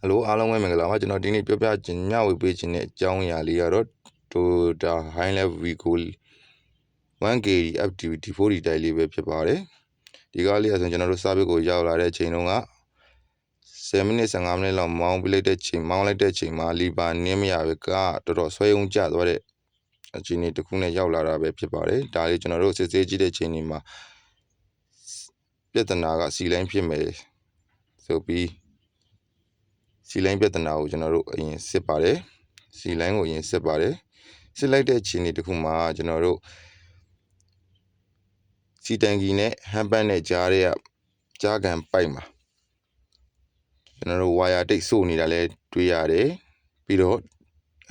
Hello အားလုံးပဲမင်္ဂလာပါကျွန်တော်ဒီနေ့ပြောပြခြင်းမျှဝေပေးခြင်းတဲ့အကြောင်းအရာလေးကတော့ Toyota Hilux Vigo 1K FTV 40 တိုက်လေးပဲဖြစ်ပါတယ်ဒီကားလေးဆိုရင်ကျွန်တော်တို့စာပေကိုရောက်လာတဲ့အချိန်တုန်းက10မိနစ်15မိနစ်လောက်မောင်းလိုက်တဲ့ချိန်မှာလီဘာနင်းမရပဲကားတော်တော်ဆွဲုံကျသွားတဲ့အခြေအနေတစ်ခုနဲ့ရောက်လာတာပဲဖြစ်ပါတယ်ဒါလေးကျွန်တော်တို့စစ်ဆေးကြည့်တဲ့ချိန်မှာပြဿနာကစီလိုင်းဖြစ်မယ်ဆိုပြီးစီလိုင်းပြဿနာကိုကျွန်တော်တို့အရင်စစ်ပါတယ်စီလိုင်းကိုအရင်စစ်ပါတယ်စစ်လိုက်တဲ့အခြေအနေတစ်ခုမှာကျွန်တော်တို့စီတန်ကီနဲ့ဟမ်ပန်နဲ့ကြားတဲ့ကြားကန်ပိုက်မှာကျွန်တော်တို့ဝါယာတိတ်စို့နေတာလဲတွေ့ရတယ်ပြီးတော့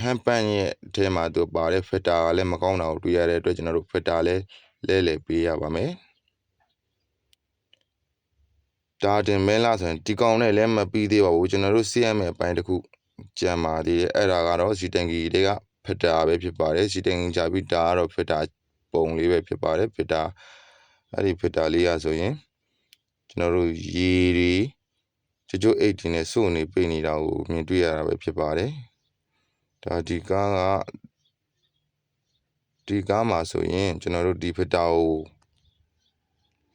ဟမ်ပန်ရဲ့အထဲမှာသူပါတဲ့ဖက်တာကလည်းမကောင်းတာကိုတွေ့ရတဲ့အတွက်ကျွန်တော်တို့ဖက်တာလဲလဲပေးရပါမယ်ဒါတင်မဲလားဆိုရင်ဒီကောင်နဲ့လည်းမပြီးသေးပါဘူးကျွန်တော်တို့စီးရမယ့်အပိုင်းတစ်ခုကြံပါသေးတယ်အဲ့ဒါကတော့စီတန်ကီတွေကဖက်တာပဲဖြစ်ပါတယ်စီတန်ကီကြပြီးဒါကတော့ဖက်တာပုံလေးပဲဖြစ်ပါတယ်ဖက်တာအဲ့ဒီဖက်တာလေးရဆိုရင်ကျွန်တော်တို့ရေတွေချိုးအိတ်တွေနဲ့စို့နေပိနေတာကိုမြင်တွေ့ရတာပဲဖြစ်ပါတယ်ဒါဒီကားမှာဆိုရင်ကျွန်တော်တို့ဒီဖက်တာကို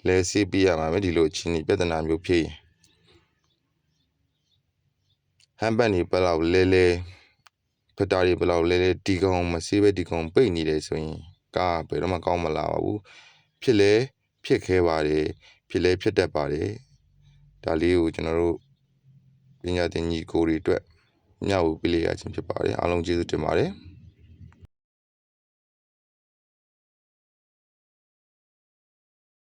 လဲဆေးပြရမှာပဲဒီလိုအချင်းပြဿနာမျိုးဖြစ်ရင်ဟမ်ပန်နေဘလောက်လဲဖက်တာတွေဘလောက်လဲဒီကောင်မဆေးပဲဒီကောင်ပိတ်နေတယ်ဆိုရင်ကားဘယ်တော့မှကောင်းမလာပါဘူးဖြစ်ခဲပါတယ်ဖြစ်တတ်ပါတယ်ဒါလေးကိုကျွန်တော်တို့ပညာသင်ညီကိုတွေအတွက်မျှဝေပေးလိုက်ရခြင်းဖြစ်ပါတယ်အားလုံးကျေးဇူးတင်ပါတယ်